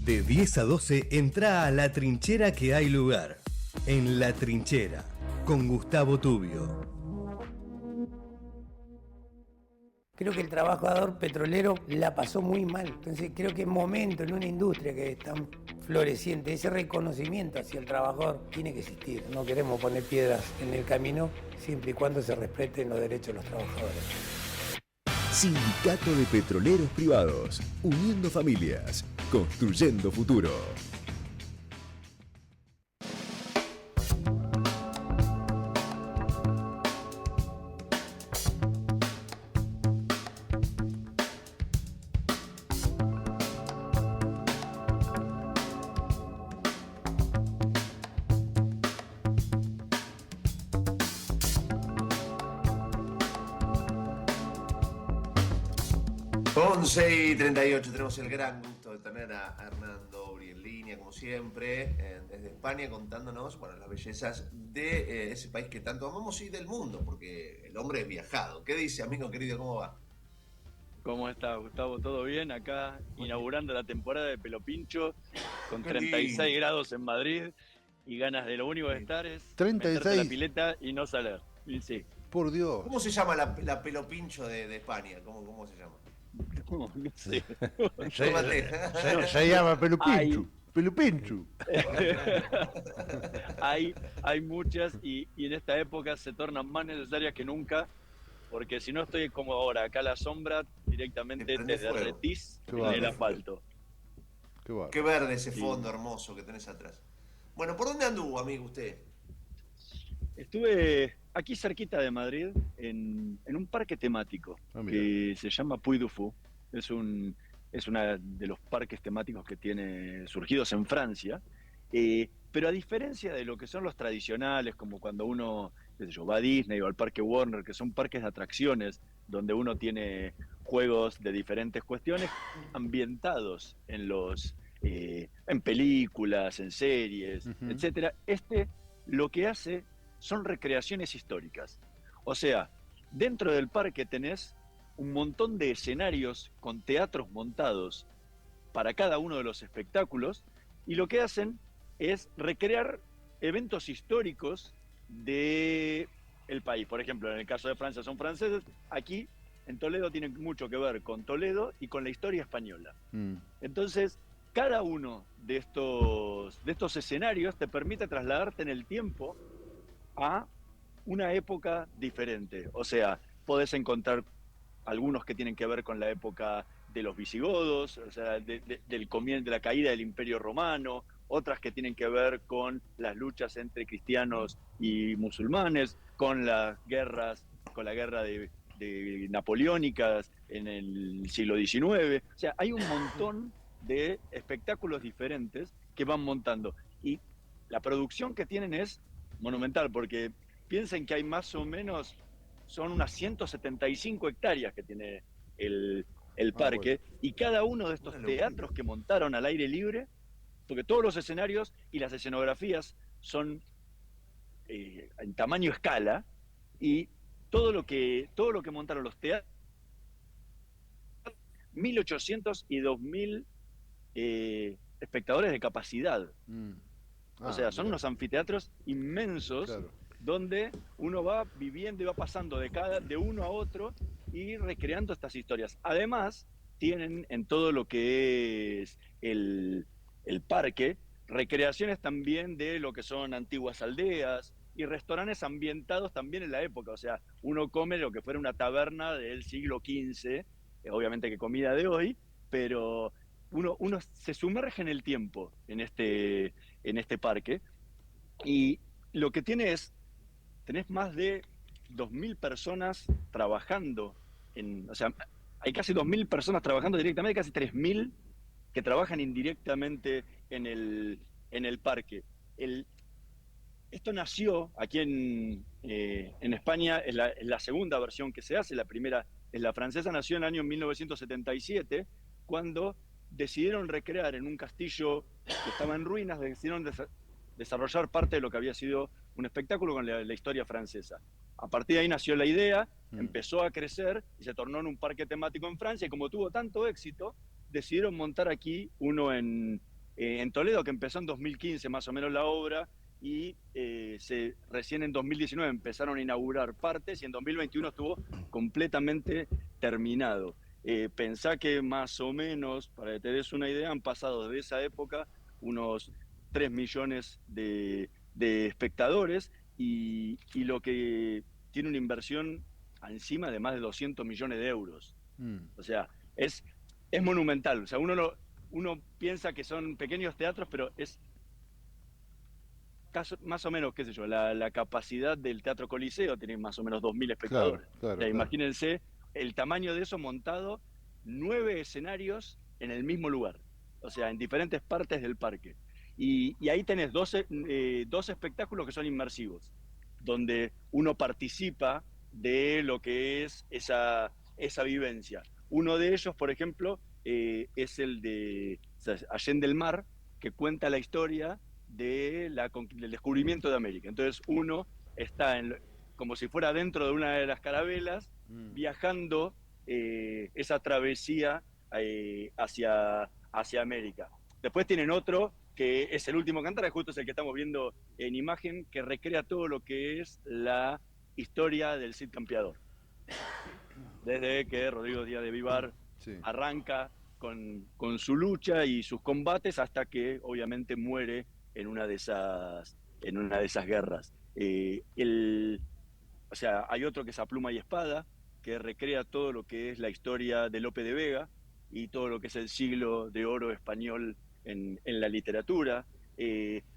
De 10 a 12, entra a La Trinchera que hay lugar. En La Trinchera, con Gustavo Tubio. Creo que el trabajador petrolero la pasó muy mal. Entonces creo que es momento en una industria que es tan floreciente, ese reconocimiento hacia el trabajador tiene que existir. No queremos poner piedras en el camino siempre y cuando se respeten los derechos de los trabajadores. Sindicato de Petroleros Privados, uniendo familias, construyendo futuro. Once y 38, tenemos el gran gusto de tener a Hernán Dobry en línea, como siempre, desde España, contándonos, bueno, las bellezas de ese país que tanto amamos y del mundo, porque el hombre es viajado. ¿Qué dice, amigo querido? ¿Cómo va? ¿Cómo estás, Gustavo? ¿Todo bien? Acá inaugurando la temporada de Pelo Pincho con Qué 36 lindo. grados en Madrid y ganas de lo único de estar es 36. meterte en la pileta y no salir. Y sí. Por Dios. ¿Cómo se llama la Pelo Pincho de España? ¿Cómo se llama? No sé. Se llama Pelupinchu. Ay. Pelupinchu. Hay muchas y en esta época se tornan más necesarias que nunca, porque si no estoy como ahora, acá a la sombra, directamente te derretís en el asfalto. Qué verde ese fondo hermoso que tenés atrás. Bueno, ¿por dónde anduvo, amigo, usted? Estuve aquí cerquita de Madrid en un parque temático que se llama Puy du Fou. Es uno de los parques temáticos que tiene surgidos en Francia. Pero a diferencia de lo que son los tradicionales, como cuando uno, qué sé yo, va a Disney o al Parque Warner, que son parques de atracciones donde uno tiene juegos de diferentes cuestiones ambientados en películas, en series, etcétera. Lo que hace son recreaciones históricas. O sea, dentro del parque tenés un montón de escenarios con teatros montados para cada uno de los espectáculos, y lo que hacen es recrear eventos históricos del país. Por ejemplo, en el caso de Francia son franceses, aquí en Toledo tienen mucho que ver con Toledo y con la historia española. Entonces, cada uno de estos escenarios te permite trasladarte en el tiempo a una época diferente. O sea, podés encontrar algunos que tienen que ver con la época de los visigodos, o sea, del comienzo de la caída del Imperio Romano, otras que tienen que ver con las luchas entre cristianos y musulmanes, con las guerras, con la guerra de napoleónicas en el siglo XIX. O sea, hay un montón de espectáculos diferentes que van montando. Y la producción que tienen es monumental, porque piensen que hay más o menos, son unas 175 hectáreas que tiene el parque, bueno. Y cada uno de estos teatros que montaron al aire libre, porque todos los escenarios y las escenografías son en tamaño escala, y todo lo que montaron los teatros, 1.800 y 2.000 espectadores de capacidad. O sea, son unos anfiteatros inmensos, claro, donde uno va viviendo y va pasando de uno a otro y recreando estas historias. Además, tienen en todo lo que es el parque recreaciones también de lo que son antiguas aldeas y restaurantes ambientados también en la época. O sea, uno come lo que fuera una taberna del siglo XV, obviamente que comida de hoy, pero uno se sumerge en el tiempo en este parque, y lo que tenés más de 2.000 personas trabajando o sea, hay casi 2.000 personas trabajando directamente, casi 3.000 que trabajan indirectamente en el parque. Esto nació aquí en España, es la segunda versión que se hace. La primera es la francesa, nació en el año 1977, cuando decidieron recrear en un castillo que estaba en ruinas, decidieron desarrollar parte de lo que había sido un espectáculo con la historia francesa. A partir de ahí nació la idea, empezó a crecer y se tornó en un parque temático en Francia, y como tuvo tanto éxito, decidieron montar aquí uno en En Toledo, que empezó en 2015 más o menos la obra, y recién en 2019 empezaron a inaugurar partes y en 2021 estuvo completamente terminado. Pensá que más o menos, para que te des una idea, han pasado desde esa época unos 3 millones de espectadores y lo que tiene una inversión encima de más de 200 millones de euros. O sea, es monumental. O sea, uno piensa que son pequeños teatros, pero es más o menos, qué sé yo, la capacidad del Teatro Coliseo tiene más o menos 2.000 espectadores. Claro, O sea, imagínense el tamaño de eso montado, 9 escenarios en el mismo lugar, o sea, en diferentes partes del parque. Y ahí tenés dos espectáculos que son inmersivos, donde uno participa de lo que es esa vivencia. Uno de ellos, por ejemplo, es el de Allende el Mar, que cuenta la historia del descubrimiento de América. Entonces uno está como si fuera dentro de una de las carabelas, viajando esa travesía hacia América. Después tienen otro que es el último cantar, que justo es el que estamos viendo en imagen, que recrea todo lo que es la historia del Cid Campeador. Desde que Rodrigo Díaz de Vivar arranca con su lucha y sus combates hasta que obviamente muere en una de esas guerras. O sea, hay otro que es A Pluma y Espada, que recrea todo lo que es la historia de Lope de Vega y todo lo que es el siglo de oro español en la literatura.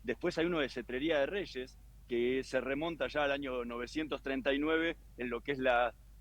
Después hay uno de Cetrería de Reyes, que se remonta ya al año 939 en lo que es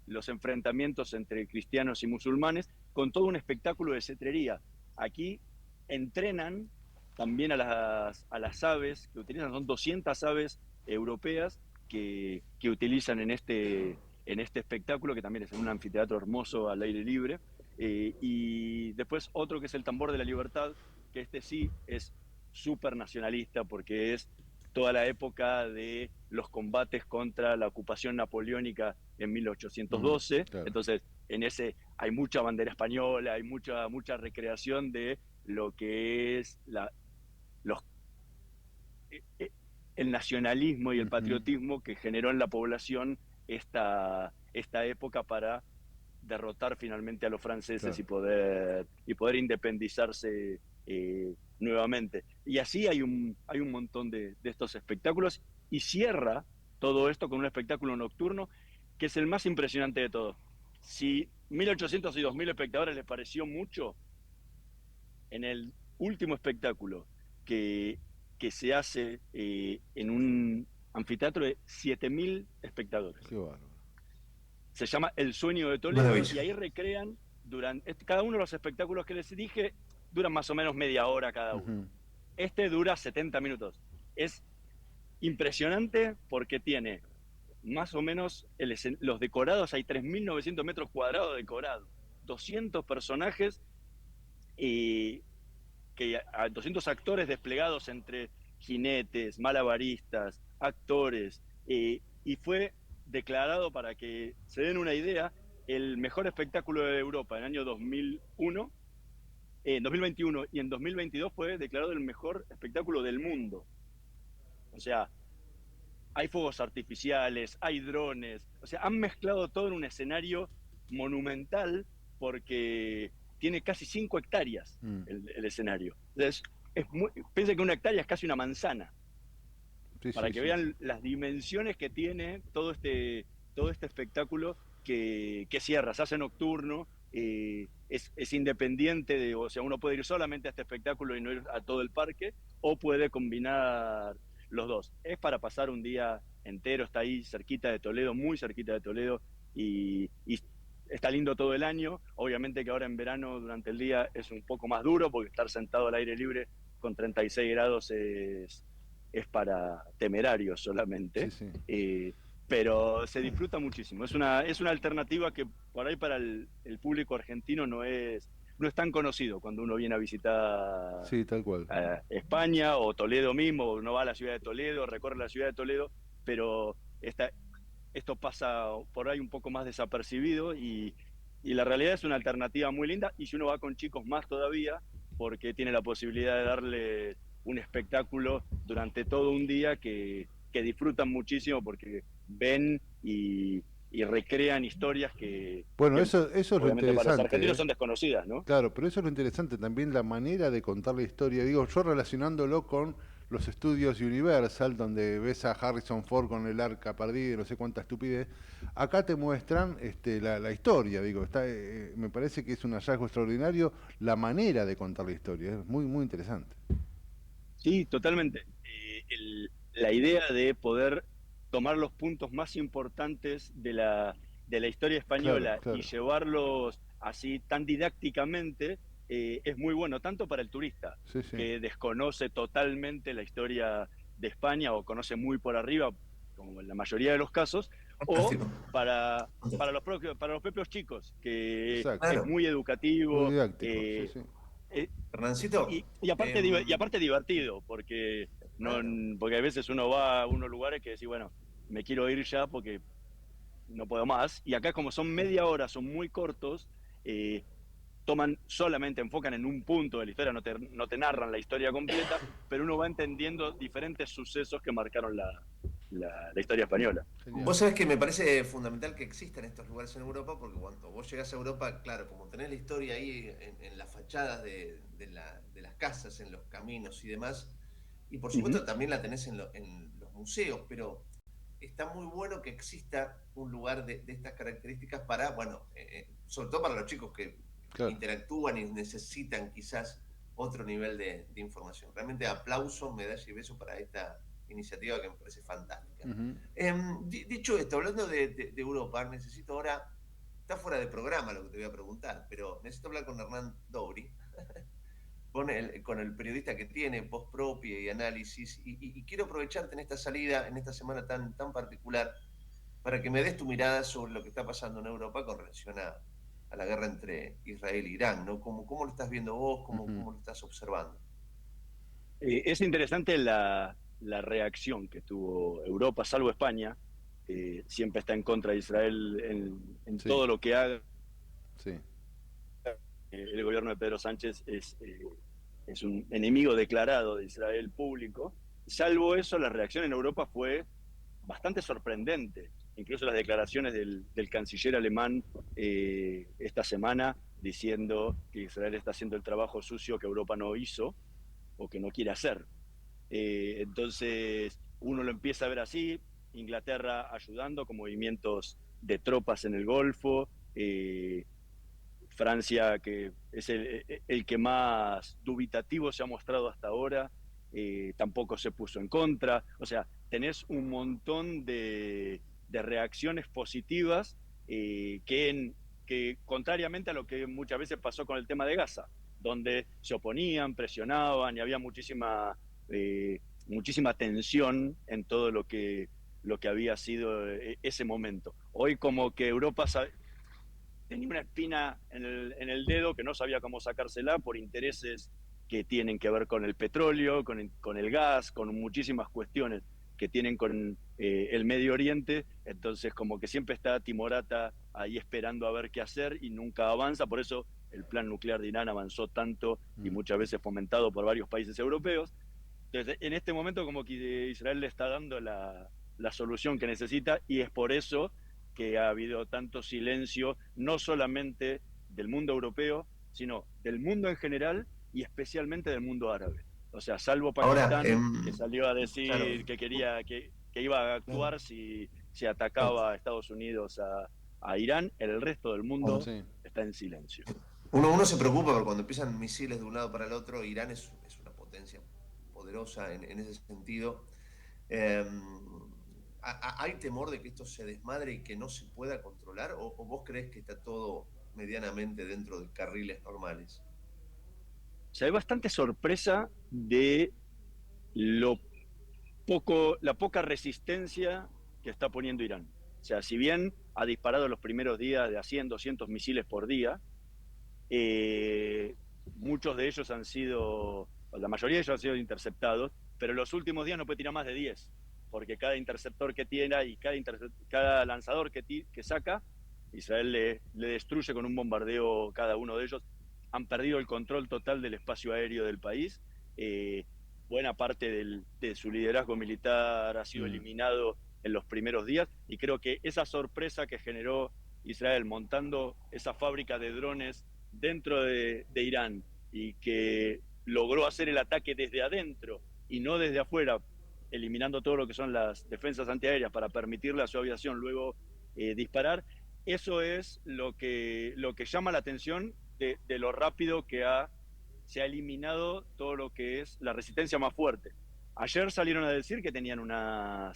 los enfrentamientos entre cristianos y musulmanes, con todo un espectáculo de cetrería. Aquí entrenan también a las aves que utilizan, son 200 aves europeas que utilizan en este espectáculo, que también es en un anfiteatro hermoso al aire libre. Y después otro que es el Tambor de la Libertad, que este sí es súper nacionalista porque es toda la época de los combates contra la ocupación napoleónica en 1812. Claro. Entonces, en ese hay mucha bandera española, hay mucha recreación de lo que es el nacionalismo y el patriotismo que generó en la población esta época para derrotar finalmente a los franceses. Claro. y poder independizarse nuevamente. Y así hay un montón de estos espectáculos, y cierra todo esto con un espectáculo nocturno que es el más impresionante de todos. Si 1.800 y 2.000 espectadores les pareció mucho, en el último espectáculo que se hace en un anfiteatro de 7.000 espectadores. Qué bárbaro. Se llama El Sueño de Toledo. Maravilla. Y ahí recrean cada uno de los espectáculos que les dije, duran más o menos media hora cada uno. Este dura 70 minutos. Es impresionante porque tiene más o menos los decorados, hay 3.900 metros cuadrados de decorado, 200 personajes, 200 actores desplegados entre jinetes, malabaristas, actores, y fue declarado, para que se den una idea, el mejor espectáculo de Europa en el año 2021, y en 2022 fue declarado el mejor espectáculo del mundo. O sea, hay fuegos artificiales, hay drones, o sea, han mezclado todo en un escenario monumental porque tiene casi 5 hectáreas el escenario. Entonces, piensen que una hectárea es casi una manzana. Para que vean las dimensiones que tiene todo este espectáculo que cierra, se hace nocturno, es independiente, o sea, uno puede ir solamente a este espectáculo y no ir a todo el parque, o puede combinar los dos. Es para pasar un día entero, está ahí cerquita de Toledo, muy cerquita de Toledo, y está lindo todo el año. Obviamente que ahora en verano durante el día es un poco más duro, porque estar sentado al aire libre con 36 grados es para temerarios solamente. Pero se disfruta muchísimo. Es una alternativa que por ahí para el público argentino no es tan conocido cuando uno viene a visitar tal cual. España o Toledo mismo, o uno va a la ciudad de Toledo, recorre la ciudad de Toledo, pero esto pasa por ahí un poco más desapercibido, y la realidad es una alternativa muy linda, y si uno va con chicos más todavía, porque tiene la posibilidad de darle un espectáculo durante todo un día que disfrutan muchísimo porque ven y recrean historias Bueno, que eso es lo obviamente para los interesante, argentinos ¿eh? son desconocidas, ¿no? Claro, pero eso es lo interesante también, la manera de contar la historia. Digo, yo relacionándolo con los estudios Universal, donde ves a Harrison Ford con el arca perdida y no sé cuánta estupidez, acá te muestran la historia. Digo, me parece que es un hallazgo extraordinario la manera de contar la historia. Es muy, muy interesante. Sí, totalmente. La idea de poder tomar los puntos más importantes de la historia Claro, española y claro. llevarlos así tan didácticamente es muy bueno, tanto para el turista, Sí, sí. que desconoce totalmente la historia de España o conoce muy por arriba, como en la mayoría de los casos, o Fantástico. para los propios chicos, que Exacto. es Claro. muy Muy educativo. didáctico. Sí, sí. Eh, Hernancito, y aparte divertido, porque no, claro. porque a veces uno va a unos lugares que decís, bueno, me quiero ir ya porque no puedo más. Y acá como son media hora, son muy cortos, eh, enfocan en un punto de la historia, no te narran la historia completa, pero uno va entendiendo diferentes sucesos que marcaron la historia española. Genial. Vos sabés que me parece fundamental que existan estos lugares en Europa, porque cuando vos llegás a Europa, claro, como tenés la historia ahí en las fachadas de las casas, en los caminos y demás, y por Ujú. supuesto también la tenés en los museos, pero está muy bueno que exista un lugar de estas características para, bueno, sobre todo para los chicos que Claro. interactúan y necesitan quizás otro nivel de información. Realmente aplauso, medalla y beso para esta iniciativa que me parece fantástica. Ujú. Dicho esto, hablando de Europa, necesito ahora, está fuera de programa lo que te voy a preguntar, pero necesito hablar con Hernán Dobry, con el periodista que tiene voz propia y análisis, y quiero aprovecharte en esta salida, en esta semana tan particular, para que me des tu mirada sobre lo que está pasando en Europa con relación a la guerra entre Israel e Irán, ¿no? ¿Cómo lo estás viendo vos? Ujú. ¿Cómo lo estás observando? Es interesante la reacción que tuvo Europa, salvo España, siempre está en contra de Israel en Sí, todo lo que haga. sí. El gobierno de Pedro Sánchez es un enemigo declarado de Israel público. Salvo eso, la reacción en Europa fue bastante sorprendente. Incluso las declaraciones del canciller alemán esta semana diciendo que Israel está haciendo el trabajo sucio que Europa no hizo o que no quiere hacer. Entonces, uno lo empieza a ver así, Inglaterra ayudando con movimientos de tropas en el Golfo, Francia, que es el que más dubitativo se ha mostrado hasta ahora, tampoco se puso en contra. O sea, tenés un montón de reacciones positivas que, contrariamente a lo que muchas veces pasó con el tema de Gaza, donde se oponían, presionaban y había muchísima tensión en todo lo que había sido ese momento. Hoy como que Europa tenía una espina en el dedo que no sabía cómo sacársela por intereses que tienen que ver con el petróleo, con el gas, con muchísimas cuestiones que tienen con el Medio Oriente. Entonces como que siempre está timorata ahí esperando a ver qué hacer y nunca avanza. Por eso el plan nuclear de Irán avanzó tanto y Mm. muchas veces fomentado por varios países europeos. Entonces, en este momento como que Israel le está dando la solución que necesita y es por eso que ha habido tanto silencio, no solamente del mundo europeo, sino del mundo en general y especialmente del mundo árabe. O sea, salvo Ahora, Pakistán, que salió a claro, decir que quería, que iba a claro. actuar si atacaba a Estados Unidos a Irán, el resto del Bueno, mundo Sí. está en silencio. uno se preocupa porque cuando empiezan misiles de un lado para el otro, Irán es una potencia poderosa en ese sentido. Eh, ¿Hay temor de que esto se desmadre y que no se pueda controlar? ¿O vos crees que está todo medianamente dentro de carriles normales? O sea, hay bastante sorpresa de lo la poca resistencia que está poniendo Irán. O sea, si bien ha disparado los primeros días de a 100, 200 misiles por día, muchos de ellos han sido, la mayoría de ellos han sido interceptados, pero en los últimos días no puede tirar más de 10, porque cada interceptor que tiene y cada lanzador que saca, Israel le destruye con un bombardeo cada uno de ellos han perdido el control total del espacio aéreo del país. Buena parte de su liderazgo militar ha sido eliminado en los primeros días, y creo que esa sorpresa que generó Israel montando esa fábrica de drones dentro de Irán, y que logró hacer el ataque desde adentro y no desde afuera, eliminando todo lo que son las defensas antiaéreas para permitirle a su aviación luego disparar, eso es lo que llama la atención de lo rápido que se ha eliminado todo lo que es la resistencia más fuerte. Ayer salieron a decir que tenían una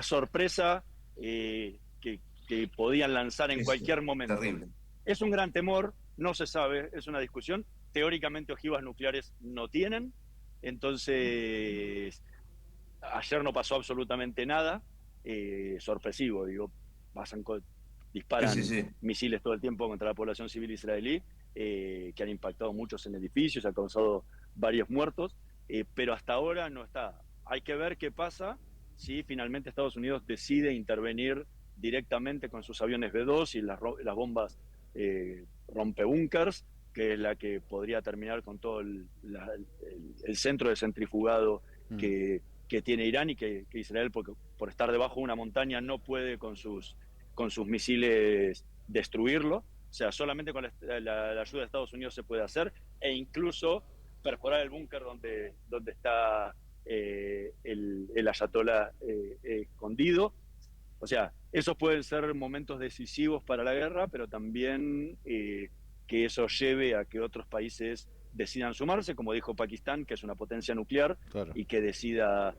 sorpresa que podían lanzar en cualquier momento. Terrible. Es un gran temor, no se sabe, es una discusión. Teóricamente ojivas nucleares no tienen, entonces ayer no pasó absolutamente nada sorpresivo, digo, disparan misiles todo el tiempo contra la población civil israelí, que han impactado muchos en edificios, ha causado varios muertos, pero hasta ahora no está. Hay que ver qué pasa si finalmente Estados Unidos decide intervenir directamente con sus aviones B-2 y las bombas rompebúnkers, que es la que podría terminar con todo el centro de centrifugado que tiene Irán, y que Israel, por estar debajo de una montaña, no puede con sus misiles destruirlo. O sea, solamente con la ayuda de Estados Unidos se puede hacer, e incluso perforar el búnker donde está el ayatolá escondido. O sea, esos pueden ser momentos decisivos para la guerra, pero también que eso lleve a que otros países decidan sumarse, como dijo Pakistán, que es una potencia nuclear, claro, y que decida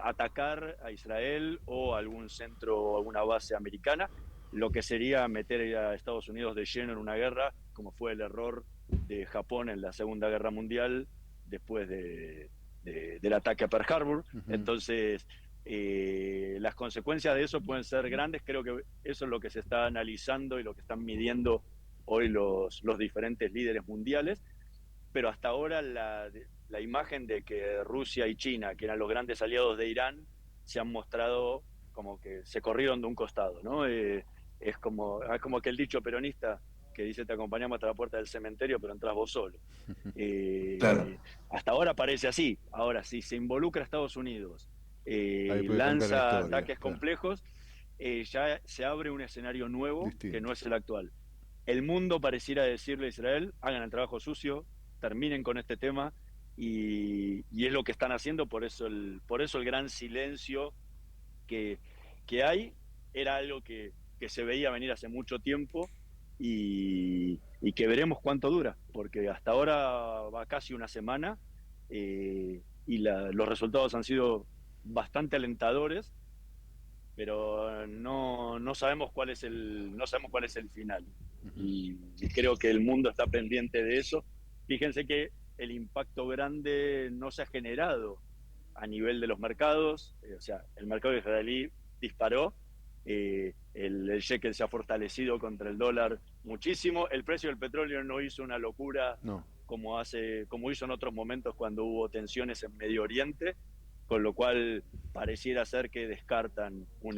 atacar a Israel o algún centro o alguna base americana, lo que sería meter a Estados Unidos de lleno en una guerra, como fue el error de Japón en la Segunda Guerra Mundial, después del ataque a Pearl Harbor. Entonces, las consecuencias de eso pueden ser grandes. Creo que eso es lo que se está analizando y lo que están midiendo hoy los diferentes líderes mundiales. Pero hasta ahora la imagen de que Rusia y China, que eran los grandes aliados de Irán, se han mostrado como que se corrieron de un costado, ¿no? Es como que el dicho peronista que dice: te acompañamos hasta la puerta del cementerio, pero entras vos solo. Claro. Hasta ahora parece así. Ahora, si se involucra a Estados Unidos, lanza ataques complejos, ya se abre un escenario nuevo distinto, que no es el actual. El mundo pareciera decirle a Israel: hagan el trabajo sucio, terminen con este tema, y es lo que están haciendo. Por eso el gran silencio que hay. Era algo que se veía venir hace mucho tiempo, y que veremos cuánto dura, porque hasta ahora va casi una semana, y los resultados han sido bastante alentadores, pero no sabemos cuál es el final. Y creo que el mundo está pendiente de eso. Fíjense que el impacto grande no se ha generado a nivel de los mercados. O sea, el mercado israelí disparó, el shekel se ha fortalecido contra el dólar muchísimo, el precio del petróleo no hizo una locura como hizo en otros momentos cuando hubo tensiones en Medio Oriente, con lo cual pareciera ser que descartan un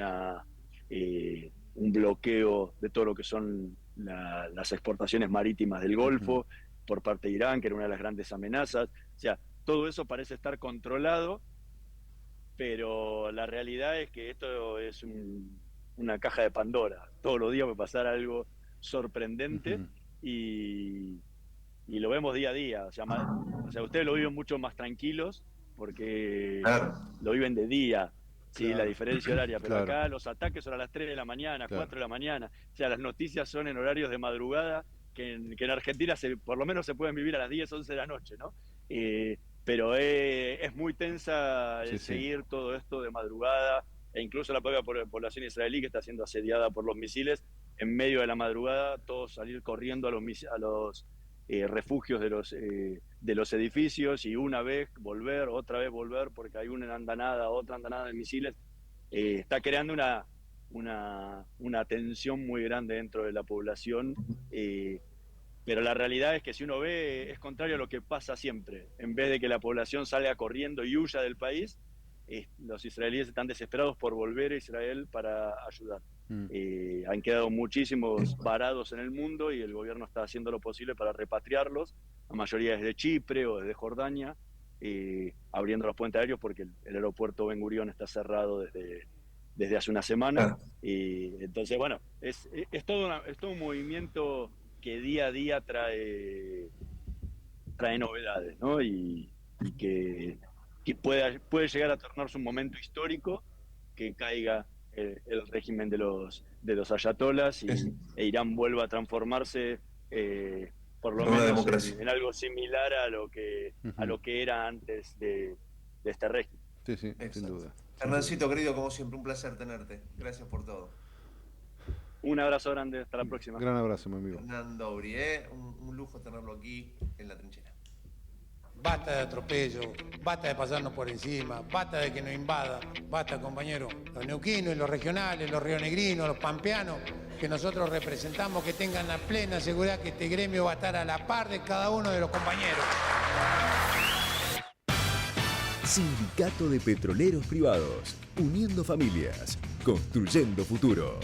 bloqueo de todo lo que son las exportaciones marítimas del Golfo por parte de Irán, que era una de las grandes amenazas. O sea, todo eso parece estar controlado, pero la realidad es que esto es una caja de Pandora. Todos los días puede pasar algo sorprendente, y lo vemos día a día. O sea, ustedes lo viven mucho más tranquilos porque lo viven de día, ¿sí? La diferencia horaria, pero acá los ataques son a las 3 de la mañana, 4 de la mañana. O sea, las noticias son en horarios de madrugada, que en Argentina por lo menos se pueden vivir a las 10, 11 de la noche, ¿no? Pero es muy tensa seguir todo esto de madrugada, e incluso la propia población israelí, que está siendo asediada por los misiles, en medio de la madrugada, todos salir corriendo a los refugios de los edificios, y una vez volver, otra vez volver, porque hay una andanada, otra andanada de misiles. Está creando una tensión muy grande dentro de la población, pero la realidad es que, si uno ve, es contrario a lo que pasa siempre. En vez de que la población salga corriendo y huya del país, los israelíes están desesperados por volver a Israel para ayudar. Han quedado muchísimos varados en el mundo y el gobierno está haciendo lo posible para repatriarlos, la mayoría desde Chipre o desde Jordania, abriendo los puentes aéreos porque el aeropuerto Ben Gurión está cerrado desde hace una semana. Entonces, bueno, es todo un movimiento que día a día trae novedades, ¿no? Y que puede llegar a tornarse un momento histórico, que caiga el régimen de los ayatolás e Irán vuelva a transformarse por lo menos en algo similar a lo que era antes de este régimen. Sí, sí, Exacto. sin duda. Hernancito, querido, como siempre, un placer tenerte. Gracias por todo. Un abrazo grande, hasta la próxima. Gran abrazo, mi amigo. Hernán Dobri, un lujo tenerlo aquí en La Trinchera. Basta de atropello, basta de pasarnos por encima, basta de que nos invada, basta, compañero. Los neuquinos y los regionales, los rionegrinos, los pampeanos, que nosotros representamos, que tengan la plena seguridad que este gremio va a estar a la par de cada uno de los compañeros. Sindicato de Petroleros Privados, uniendo familias, construyendo futuro.